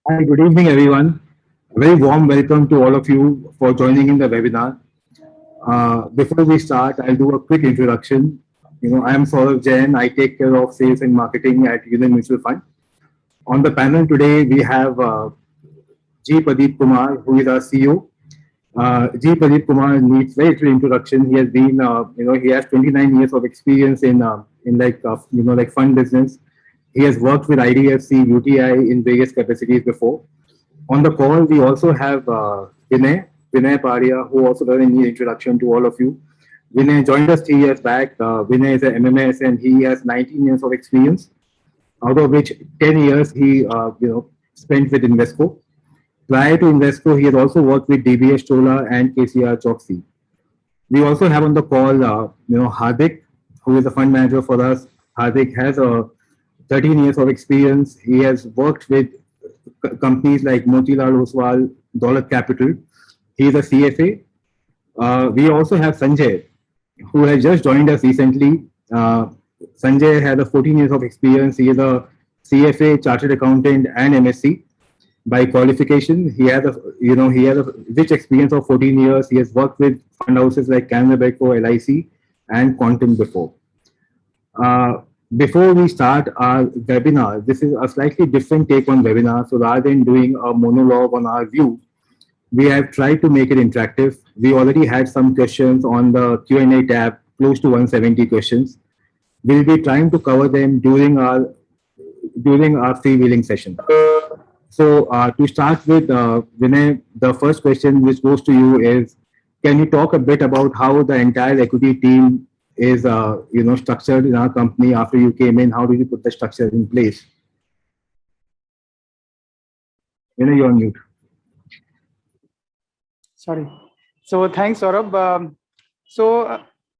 Hi, good evening, everyone. A very warm welcome to all of you for joining in the webinar. Before we start, I'll do a quick introduction. I am Saurav Jain. I take care of sales and marketing at Union Mutual Fund. On the panel today, we have G. Pradeep Kumar, who is our CEO. G. Pradeep Kumar needs very little introduction. He has been, he has 29 years of experience in fund business. He has worked with IDFC, UTI in various capacities before. On the call, we also have Vinay Paria, who also doesn't need introduction to all of you. Vinay joined us 3 years back. Vinay is an MMS and he has 19 years of experience, out of which 10 years he spent with Invesco. Prior to Invesco, he has also worked with DBS Chola and KCR Choksey. We also have on the call, Hardik, who is a fund manager for us. Hardik has 13 years of experience. He has worked with companies like Motilal Oswal, Daulat Capital. He is a CFA. We also have Sanjay, who has just joined us recently. Sanjay has a 14 years of experience. He is a CFA, chartered accountant, and MSc by qualification. He has a rich experience of 14 years. He has worked with fund houses like Canara Banco, LIC, and Quantum before. Before we start our webinar, this is a slightly different take on webinar. So rather than doing a monologue on our view, we have tried to make it interactive. We already had some questions on the Q&A tab, close to 170 questions. We'll be trying to cover them during our freewheeling session. So to start with, Vinay, the first question which goes to you is, can you talk a bit about how the entire equity team is structured in our company after you came in? How did you put the structure in place? You're on mute. Sorry. So thanks, Saurabh.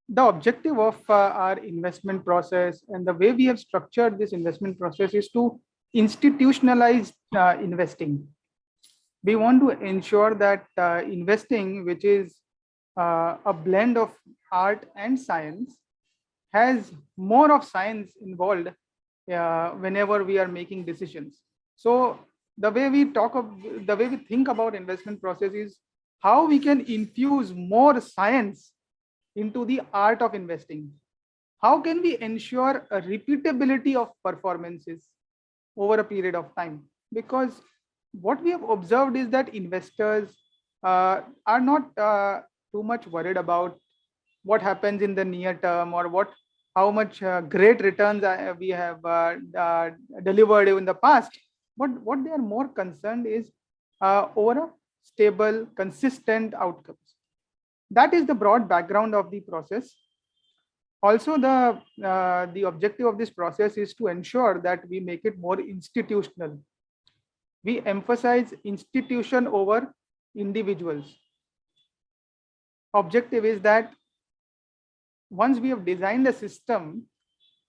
The objective of our investment process and the way we have structured this investment process is to institutionalize investing. We want to ensure that investing, which is a blend of art and science, has more of science involved whenever we are making decisions. So the way we think about investment process is how we can infuse more science into the art of investing. How can we ensure a repeatability of performances over a period of time? Because what we have observed is that investors are not too much worried about what happens in the near term or how much great returns we have delivered in the past. But what they are more concerned is over a stable, consistent outcomes. That is the broad background of the process. Also, the objective of this process is to ensure that we make it more institutional. We emphasize institution over individuals. Objective is that once we have designed the system,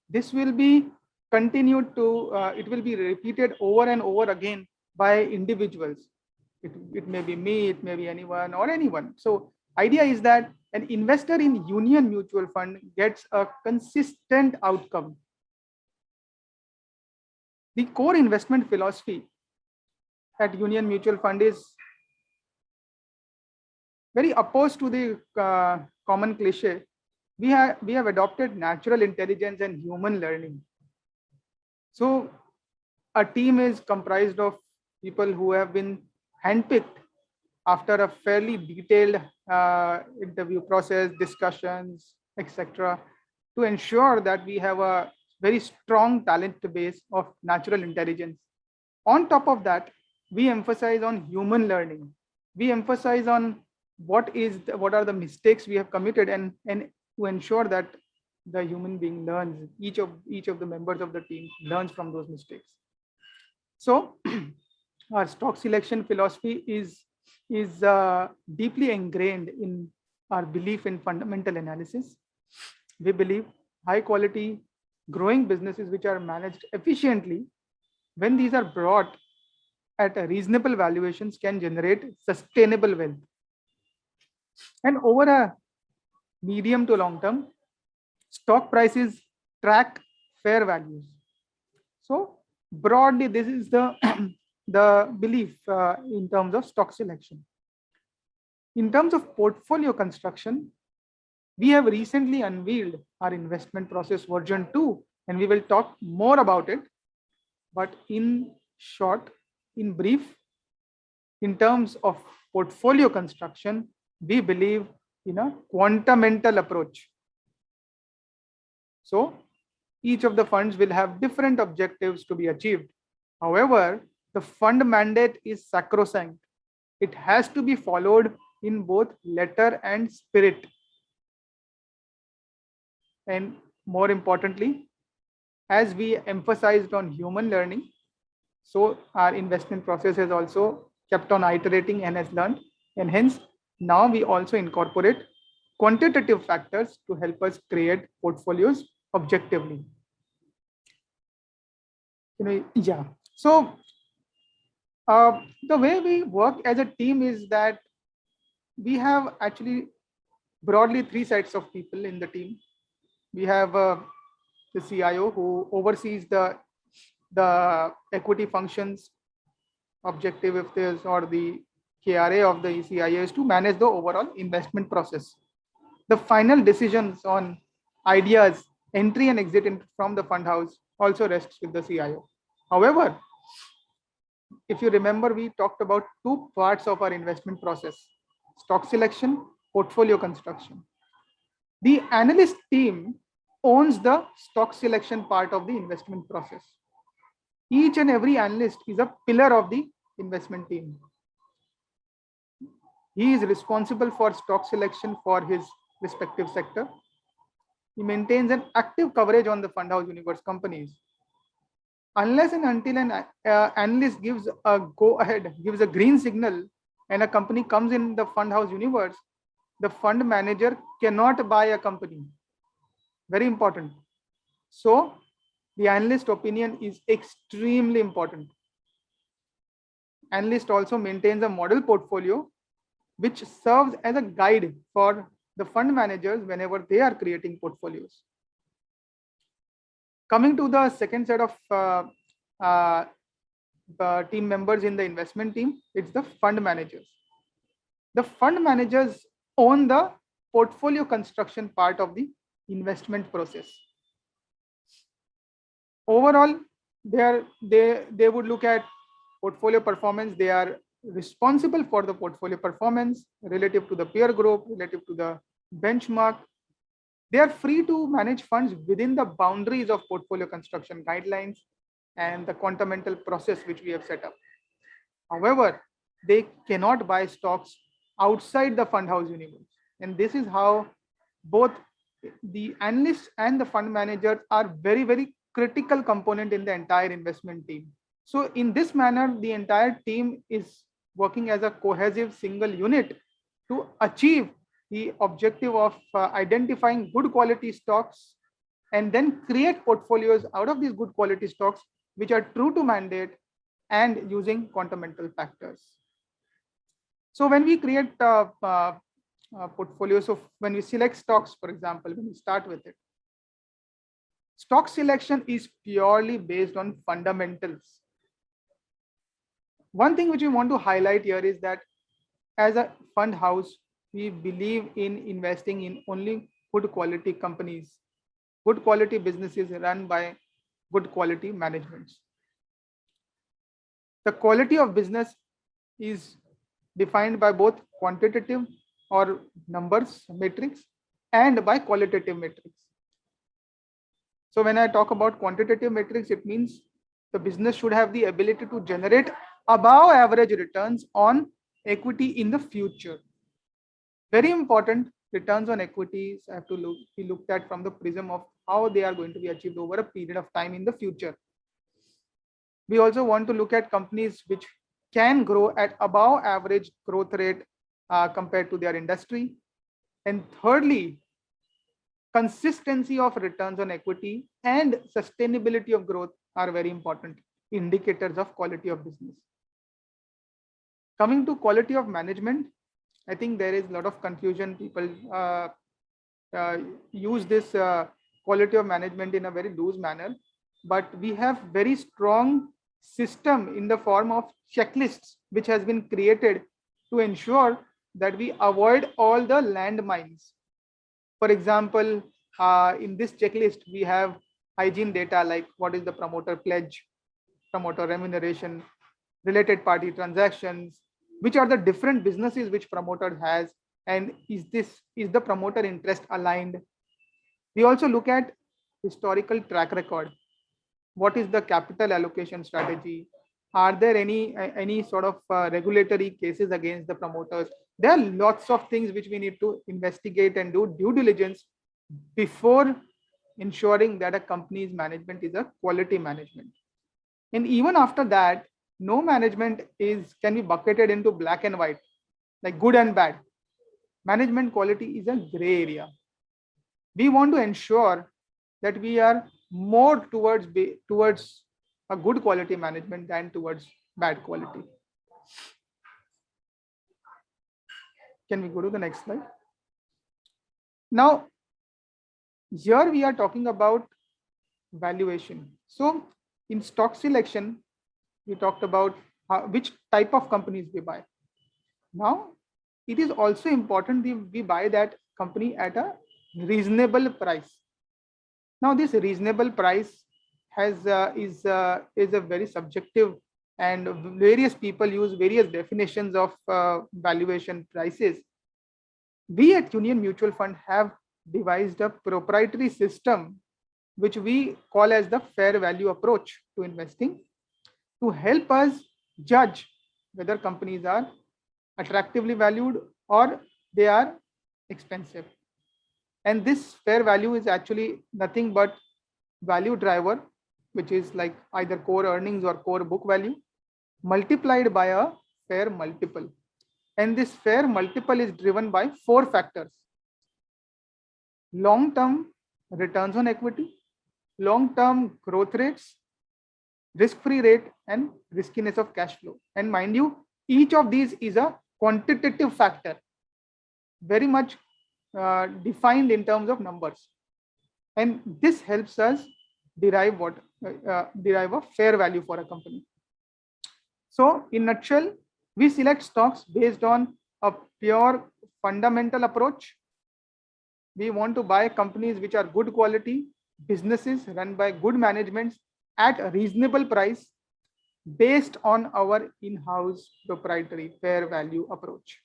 this will be continued to, it will be repeated over and over again by individuals. It may be me, it may be anyone or anyone. So idea is that an investor in Union Mutual Fund gets a consistent outcome. The core investment philosophy at Union Mutual Fund is very opposed to the common cliche. We have adopted natural intelligence and human learning. So a team is comprised of people who have been handpicked after a fairly detailed interview process, discussions, etc., to ensure that we have a very strong talent base of natural intelligence. On top of that, we emphasize on human learning. We emphasize on what are the mistakes we have committed and to ensure that the human being learns, each of the members of the team learns from those mistakes. So our stock selection philosophy is deeply ingrained in our belief in fundamental analysis. We believe high quality growing businesses which are managed efficiently, when these are brought at a reasonable valuations, can generate sustainable wealth. And over a medium to long term, stock prices track fair values. So broadly, this is the the belief in terms of stock selection. In terms of portfolio construction, we have recently unveiled our investment process version 2, and we will talk more about it. But in short, in brief, in terms of portfolio construction, we believe in a quantamental approach. So each of the funds will have different objectives to be achieved. However, the fund mandate is sacrosanct. It has to be followed in both letter and spirit. And more importantly, as we emphasized on human learning, so our investment process has also kept on iterating and has learned. And hence, now we also incorporate quantitative factors to help us create portfolios objectively. Yeah. So the way we work as a team is that we have actually broadly 3 sets of people in the team. We have the CIO who oversees the equity functions. Objective if there's or the KRA of the CIO is to manage the overall investment process. The final decisions on ideas, entry and exit from the fund house also rests with the CIO. However, if you remember, we talked about 2 parts of our investment process: stock selection, portfolio construction. The analyst team owns the stock selection part of the investment process. Each and every analyst is a pillar of the investment team. He is responsible for stock selection for his respective sector. He maintains an active coverage on the fund house universe companies. Unless and until an analyst gives a go ahead, gives a green signal, and a company comes in the fund house universe, the fund manager cannot buy a company. Very important. So the analyst opinion is extremely important. Analyst also maintains a model portfolio which serves as a guide for the fund managers whenever they are creating portfolios. Coming to the second set of the team members in the investment team, it's the fund managers. The fund managers own the portfolio construction part of the investment process. Overall, they would look at portfolio performance. They are responsible for the portfolio performance relative to the peer group, relative to the benchmark. They are free to manage funds within the boundaries of portfolio construction guidelines and the quantamental process which we have set up. However, they cannot buy stocks outside the fund house universe. And this is how both the analysts and the fund managers are very, very critical component in the entire investment team. So in this manner, the entire team is working as a cohesive single unit to achieve the objective of identifying good quality stocks and then create portfolios out of these good quality stocks which are true to mandate and using quantamental factors. So when we create portfolios, so when we select stocks, for example, when we start with it, stock selection is purely based on fundamentals. One thing which we want to highlight here is that as a fund house, we believe in investing in only good quality companies, good quality businesses run by good quality managements. The quality of business is defined by both quantitative or numbers metrics and by qualitative metrics. So when I talk about quantitative metrics, it means the business should have the ability to generate above average returns on equity in the future. Very important, returns on equities have to be looked at from the prism of how they are going to be achieved over a period of time in the future. We also want to look at companies which can grow at above average growth rate compared to their industry. And thirdly, consistency of returns on equity and sustainability of growth are very important indicators of quality of business. Coming to quality of management, I think there is a lot of confusion. People use this quality of management in a very loose manner, but we have very strong system in the form of checklists, which has been created to ensure that we avoid all the landmines. For example, in this checklist, we have hygiene data like what is the promoter pledge, promoter remuneration, related party transactions, which are the different businesses which promoter has, and is the promoter interest aligned. We also look at historical track record. What is the capital allocation strategy? Are there any sort of regulatory cases against the promoters? There are lots of things which we need to investigate and do due diligence before ensuring that a company's management is a quality management. And even after that, no management can be bucketed into black and white, like good and bad. Management quality is a gray area. We want to ensure that we are more towards a good quality management than towards bad quality. Can we go to the next slide? Now, here we are talking about valuation. So in stock selection, we talked about which type of companies we buy. Now, it is also important that we buy that company at a reasonable price. Now, this reasonable price is a very subjective, and various people use various definitions of valuation prices. We at Union Mutual Fund have devised a proprietary system which we call as the fair value approach to investing, to help us judge whether companies are attractively valued or they are expensive. And this fair value is actually nothing but value driver, which is like either core earnings or core book value, multiplied by a fair multiple. And this fair multiple is driven by 4 factors: long-term returns on equity, long-term growth rates, risk-free rate, and riskiness of cash flow. And mind you, each of these is a quantitative factor, very much defined in terms of numbers. And this helps us derive a fair value for a company. So in a nutshell, we select stocks based on a pure fundamental approach. We want to buy companies which are good quality, businesses run by good managements at a reasonable price, based on our in-house proprietary fair value approach.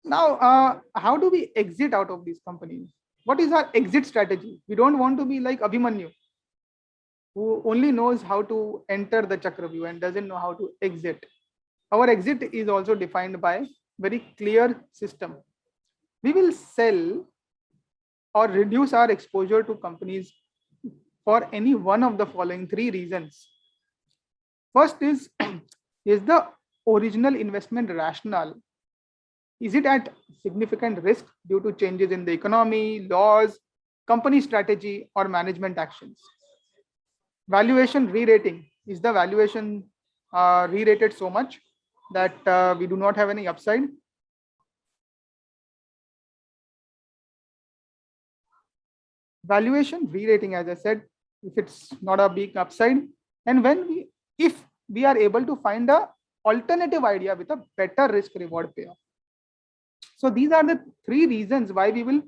Now, how do we exit out of these companies? What is our exit strategy? We don't want to be like Abhimanyu, who only knows how to enter the Chakravyuh and doesn't know how to exit. Our exit is also defined by very clear system. We will sell or reduce our exposure to companies for any one of the following 3 reasons. First is the original investment rationale? Is it at significant risk due to changes in the economy, laws, company strategy, or management actions? Valuation re-rating. Is the valuation re-rated so much that we do not have any upside? Valuation re-rating, as I said, if it's not a big upside, and if we are able to find a alternative idea with a better risk reward payoff. So these are the 3 reasons why we will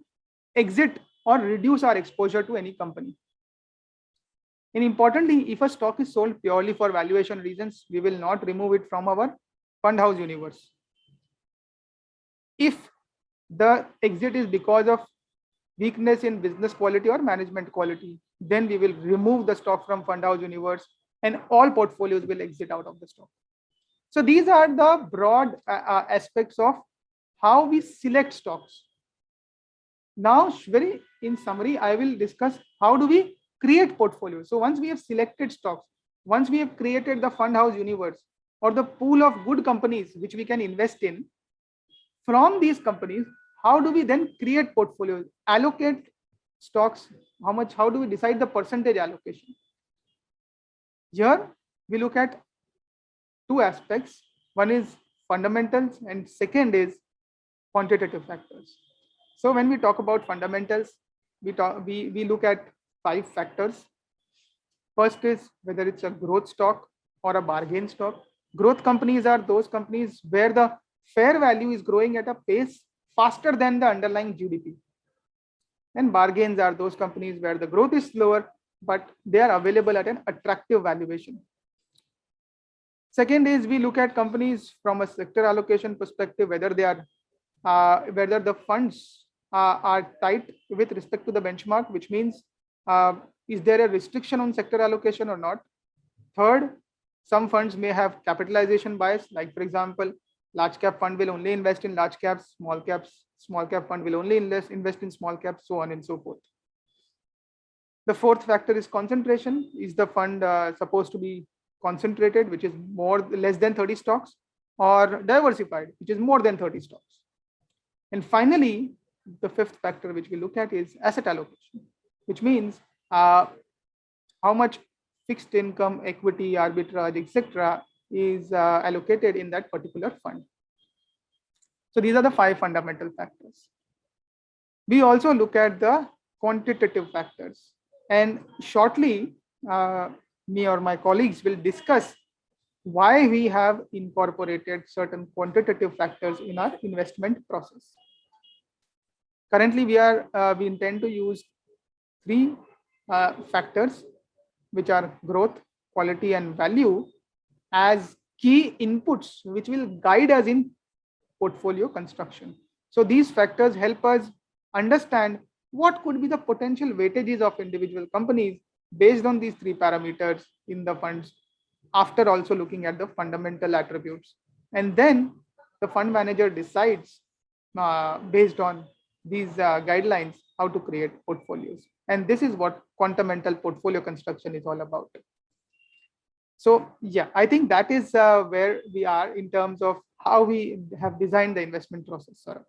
exit or reduce our exposure to any company. And importantly, if a stock is sold purely for valuation reasons, we will not remove it from our fund house universe. If the exit is because of weakness in business quality or management quality, then we will remove the stock from fund house universe and all portfolios will exit out of the stock. So these are the broad aspects of how we select stocks. Now, in summary, I will discuss how do we create portfolios. So once we have selected stocks, once we have created the fund house universe or the pool of good companies which we can invest in, from these companies, how do we then create portfolios, allocate stocks, how do we decide the percentage allocation? Here we look at 2 aspects. One is fundamentals and second is quantitative factors. So when we talk about fundamentals, we look at 5 factors. First is whether it's a growth stock or a bargain stock. Growth companies are those companies where the fair value is growing at a pace faster than the underlying GDP. And bargains are those companies where the growth is slower, but they are available at an attractive valuation. Second is we look at companies from a sector allocation perspective, whether they are whether the funds are tight with respect to the benchmark, which means is there a restriction on sector allocation or not? Third, some funds may have capitalization bias, like for example, large cap fund will only invest in large caps, small cap fund will only invest in small caps, so on and so forth. The fourth factor is concentration. Is the fund supposed to be concentrated, which is less than 30 stocks, or diversified, which is more than 30 stocks? And finally, the fifth factor which we look at is asset allocation, which means how much fixed income, equity, arbitrage, etc. is allocated in that particular fund. So these are the 5 fundamental factors. We also look at the quantitative factors, and shortly me or my colleagues will discuss why we have incorporated certain quantitative factors in our investment process. Currently, we intend to use 3 factors, which are growth, quality, and value, as key inputs which will guide us in portfolio construction. So these factors help us understand what could be the potential weightages of individual companies based on these 3 parameters in the funds, after also looking at the fundamental attributes. And then the fund manager decides based on these guidelines how to create portfolios. And this is what quantamental portfolio construction is all about. So yeah, I think that is where we are in terms of how we have designed the investment process, Saurabh.